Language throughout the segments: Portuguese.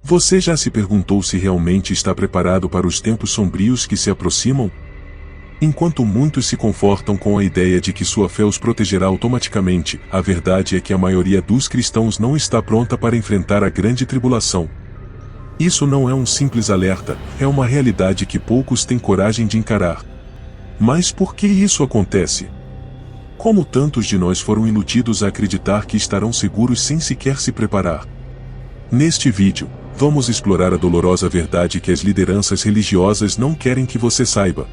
Você já se perguntou se realmente está preparado para os tempos sombrios que se aproximam? Enquanto muitos se confortam com a ideia de que sua fé os protegerá automaticamente, a verdade é que a maioria dos cristãos não está pronta para enfrentar a grande tribulação. Isso não é um simples alerta, é uma realidade que poucos têm coragem de encarar. Mas por que isso acontece? Como tantos de nós foram iludidos a acreditar que estarão seguros sem sequer se preparar? Neste vídeo, vamos explorar a dolorosa verdade que as lideranças religiosas não querem que você saiba.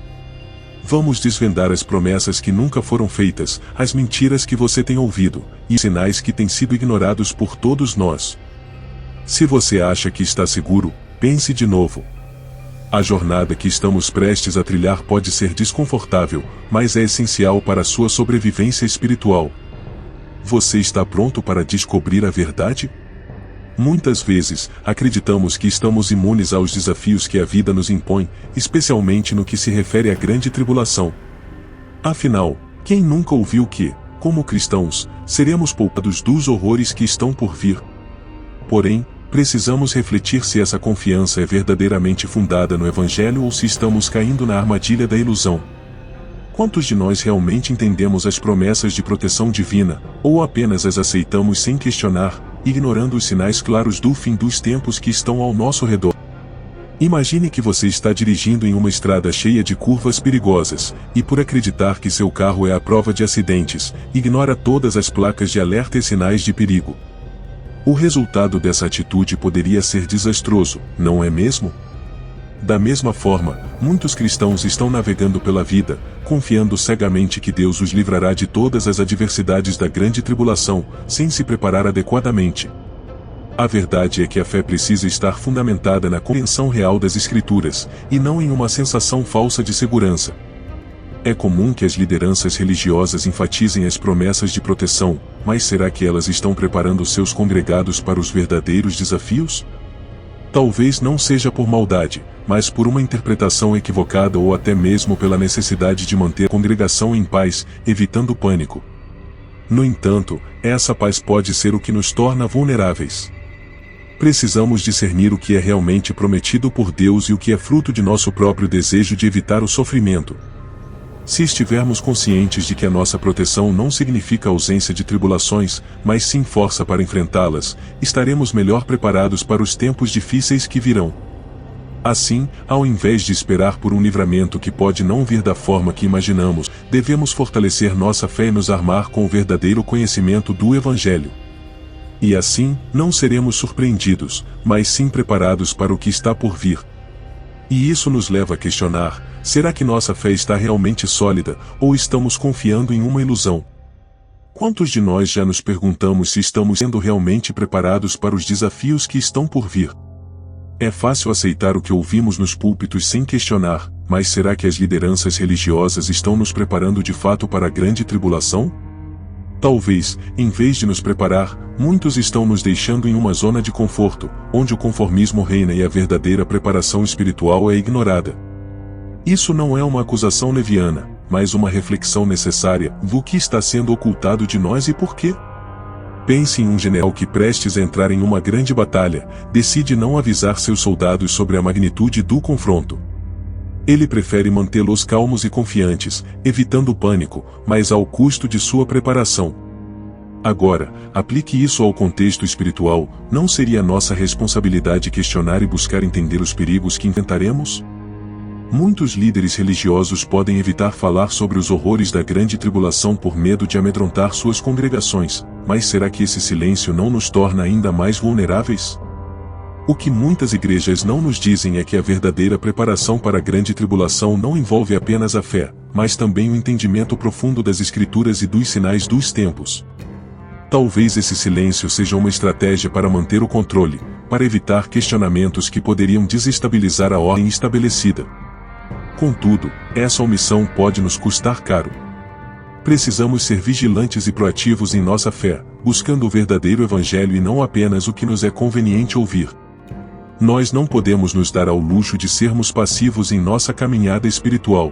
Vamos desvendar as promessas que nunca foram feitas, as mentiras que você tem ouvido, e os sinais que têm sido ignorados por todos nós. Se você acha que está seguro, pense de novo. A jornada que estamos prestes a trilhar pode ser desconfortável, mas é essencial para a sua sobrevivência espiritual. Você está pronto para descobrir a verdade? Muitas vezes, acreditamos que estamos imunes aos desafios que a vida nos impõe, especialmente no que se refere à grande tribulação. Afinal, quem nunca ouviu que, como cristãos, seremos poupados dos horrores que estão por vir? Porém, precisamos refletir se essa confiança é verdadeiramente fundada no Evangelho ou se estamos caindo na armadilha da ilusão. Quantos de nós realmente entendemos as promessas de proteção divina, ou apenas as aceitamos sem questionar, ignorando os sinais claros do fim dos tempos que estão ao nosso redor? Imagine que você está dirigindo em uma estrada cheia de curvas perigosas, e por acreditar que seu carro é à prova de acidentes, ignora todas as placas de alerta e sinais de perigo. O resultado dessa atitude poderia ser desastroso, não é mesmo? Da mesma forma, muitos cristãos estão navegando pela vida, confiando cegamente que Deus os livrará de todas as adversidades da grande tribulação, sem se preparar adequadamente. A verdade é que a fé precisa estar fundamentada na compreensão real das Escrituras, e não em uma sensação falsa de segurança. É comum que as lideranças religiosas enfatizem as promessas de proteção, mas será que elas estão preparando seus congregados para os verdadeiros desafios? Talvez não seja por maldade, mas por uma interpretação equivocada ou até mesmo pela necessidade de manter a congregação em paz, evitando pânico. No entanto, essa paz pode ser o que nos torna vulneráveis. Precisamos discernir o que é realmente prometido por Deus e o que é fruto de nosso próprio desejo de evitar o sofrimento. Se estivermos conscientes de que a nossa proteção não significa ausência de tribulações, mas sim força para enfrentá-las, estaremos melhor preparados para os tempos difíceis que virão. Assim, ao invés de esperar por um livramento que pode não vir da forma que imaginamos, devemos fortalecer nossa fé e nos armar com o verdadeiro conhecimento do Evangelho. E assim, não seremos surpreendidos, mas sim preparados para o que está por vir. E isso nos leva a questionar: será que nossa fé está realmente sólida, ou estamos confiando em uma ilusão? Quantos de nós já nos perguntamos se estamos sendo realmente preparados para os desafios que estão por vir? É fácil aceitar o que ouvimos nos púlpitos sem questionar, mas será que as lideranças religiosas estão nos preparando de fato para a grande tribulação? Talvez, em vez de nos preparar, muitos estão nos deixando em uma zona de conforto, onde o conformismo reina e a verdadeira preparação espiritual é ignorada. Isso não é uma acusação leviana, mas uma reflexão necessária do que está sendo ocultado de nós e por quê. Pense em um general que, prestes a entrar em uma grande batalha, decide não avisar seus soldados sobre a magnitude do confronto. Ele prefere mantê-los calmos e confiantes, evitando o pânico, mas ao custo de sua preparação. Agora, aplique isso ao contexto espiritual: não seria nossa responsabilidade questionar e buscar entender os perigos que enfrentaremos? Muitos líderes religiosos podem evitar falar sobre os horrores da grande tribulação por medo de amedrontar suas congregações, mas será que esse silêncio não nos torna ainda mais vulneráveis? O que muitas igrejas não nos dizem é que a verdadeira preparação para a grande tribulação não envolve apenas a fé, mas também o entendimento profundo das Escrituras e dos sinais dos tempos. Talvez esse silêncio seja uma estratégia para manter o controle, para evitar questionamentos que poderiam desestabilizar a ordem estabelecida. Contudo, essa omissão pode nos custar caro. Precisamos ser vigilantes e proativos em nossa fé, buscando o verdadeiro Evangelho e não apenas o que nos é conveniente ouvir. Nós não podemos nos dar ao luxo de sermos passivos em nossa caminhada espiritual.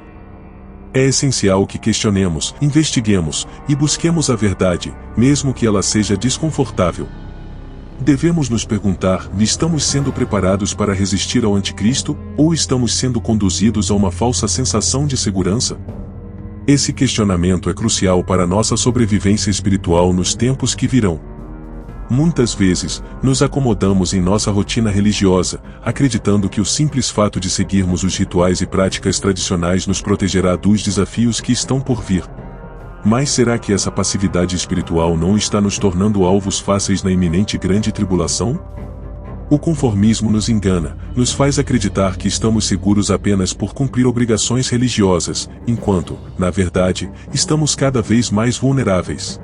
É essencial que questionemos, investiguemos e busquemos a verdade, mesmo que ela seja desconfortável. Devemos nos perguntar: estamos sendo preparados para resistir ao anticristo, ou estamos sendo conduzidos a uma falsa sensação de segurança? Esse questionamento é crucial para nossa sobrevivência espiritual nos tempos que virão. Muitas vezes, nos acomodamos em nossa rotina religiosa, acreditando que o simples fato de seguirmos os rituais e práticas tradicionais nos protegerá dos desafios que estão por vir. Mas será que essa passividade espiritual não está nos tornando alvos fáceis na iminente grande tribulação? O conformismo nos engana, nos faz acreditar que estamos seguros apenas por cumprir obrigações religiosas, enquanto, na verdade, estamos cada vez mais vulneráveis.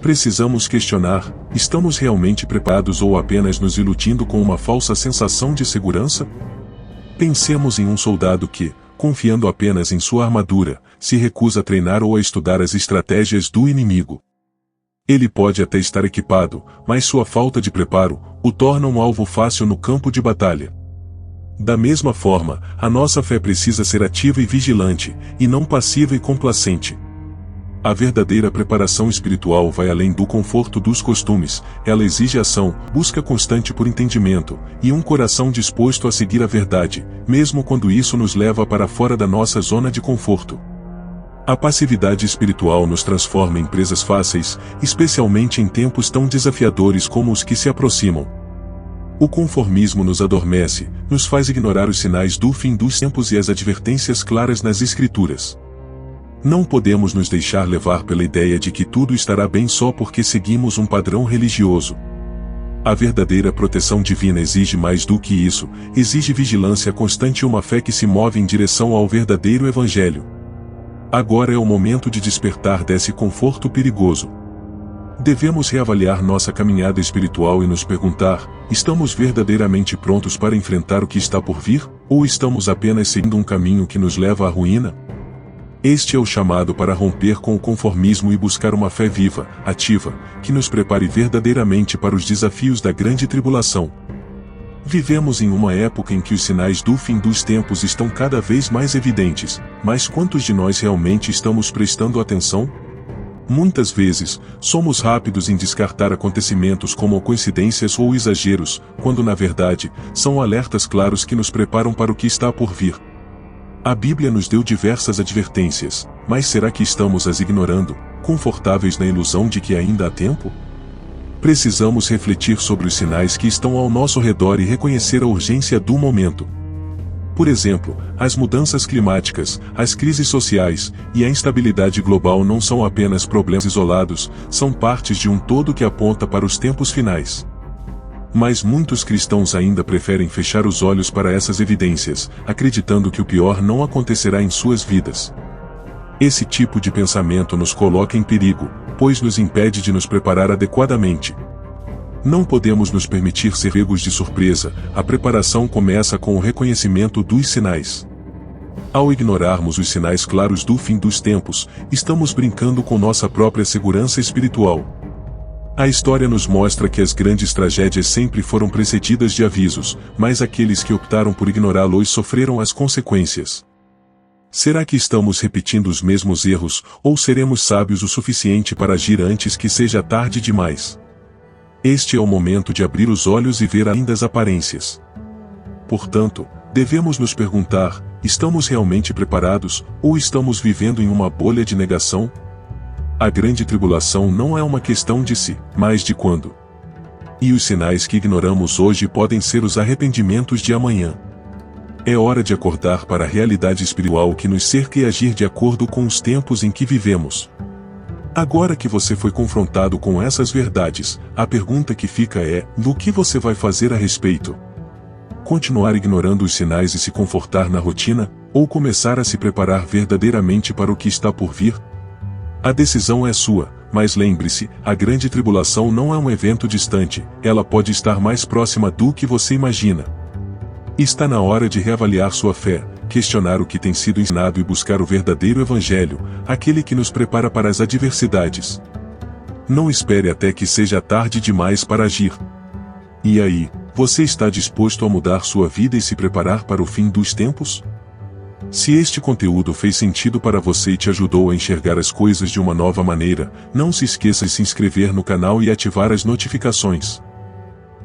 Precisamos questionar: estamos realmente preparados ou apenas nos iludindo com uma falsa sensação de segurança? Pensemos em um soldado que, confiando apenas em sua armadura, se recusa a treinar ou a estudar as estratégias do inimigo. Ele pode até estar equipado, mas sua falta de preparo o torna um alvo fácil no campo de batalha. Da mesma forma, a nossa fé precisa ser ativa e vigilante, e não passiva e complacente. A verdadeira preparação espiritual vai além do conforto dos costumes, ela exige ação, busca constante por entendimento, e um coração disposto a seguir a verdade, mesmo quando isso nos leva para fora da nossa zona de conforto. A passividade espiritual nos transforma em presas fáceis, especialmente em tempos tão desafiadores como os que se aproximam. O conformismo nos adormece, nos faz ignorar os sinais do fim dos tempos e as advertências claras nas Escrituras. Não podemos nos deixar levar pela ideia de que tudo estará bem só porque seguimos um padrão religioso. A verdadeira proteção divina exige mais do que isso, exige vigilância constante e uma fé que se move em direção ao verdadeiro Evangelho. Agora é o momento de despertar desse conforto perigoso. Devemos reavaliar nossa caminhada espiritual e nos perguntar: estamos verdadeiramente prontos para enfrentar o que está por vir, ou estamos apenas seguindo um caminho que nos leva à ruína? Este é o chamado para romper com o conformismo e buscar uma fé viva, ativa, que nos prepare verdadeiramente para os desafios da grande tribulação. Vivemos em uma época em que os sinais do fim dos tempos estão cada vez mais evidentes, mas quantos de nós realmente estamos prestando atenção? Muitas vezes, somos rápidos em descartar acontecimentos como coincidências ou exageros, quando na verdade, são alertas claros que nos preparam para o que está por vir. A Bíblia nos deu diversas advertências, mas será que estamos as ignorando, confortáveis na ilusão de que ainda há tempo? Precisamos refletir sobre os sinais que estão ao nosso redor e reconhecer a urgência do momento. Por exemplo, as mudanças climáticas, as crises sociais e a instabilidade global não são apenas problemas isolados, são partes de um todo que aponta para os tempos finais. Mas muitos cristãos ainda preferem fechar os olhos para essas evidências, acreditando que o pior não acontecerá em suas vidas. Esse tipo de pensamento nos coloca em perigo, pois nos impede de nos preparar adequadamente. Não podemos nos permitir ser pegos de surpresa, a preparação começa com o reconhecimento dos sinais. Ao ignorarmos os sinais claros do fim dos tempos, estamos brincando com nossa própria segurança espiritual. A história nos mostra que as grandes tragédias sempre foram precedidas de avisos, mas aqueles que optaram por ignorá-los sofreram as consequências. Será que estamos repetindo os mesmos erros, ou seremos sábios o suficiente para agir antes que seja tarde demais? Este é o momento de abrir os olhos e ver além das aparências. Portanto, devemos nos perguntar: estamos realmente preparados, ou estamos vivendo em uma bolha de negação? A grande tribulação não é uma questão de se, mas de quando. E os sinais que ignoramos hoje podem ser os arrependimentos de amanhã. É hora de acordar para a realidade espiritual que nos cerca e agir de acordo com os tempos em que vivemos. Agora que você foi confrontado com essas verdades, a pergunta que fica é: o que você vai fazer a respeito? Continuar ignorando os sinais e se confortar na rotina, ou começar a se preparar verdadeiramente para o que está por vir? A decisão é sua, mas lembre-se, a grande tribulação não é um evento distante, ela pode estar mais próxima do que você imagina. Está na hora de reavaliar sua fé, questionar o que tem sido ensinado e buscar o verdadeiro Evangelho, aquele que nos prepara para as adversidades. Não espere até que seja tarde demais para agir. E aí, você está disposto a mudar sua vida e se preparar para o fim dos tempos? Se este conteúdo fez sentido para você e te ajudou a enxergar as coisas de uma nova maneira, não se esqueça de se inscrever no canal e ativar as notificações.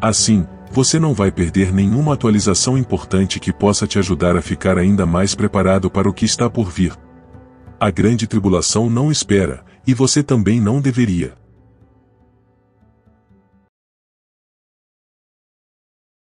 Assim, você não vai perder nenhuma atualização importante que possa te ajudar a ficar ainda mais preparado para o que está por vir. A grande tribulação não espera, e você também não deveria.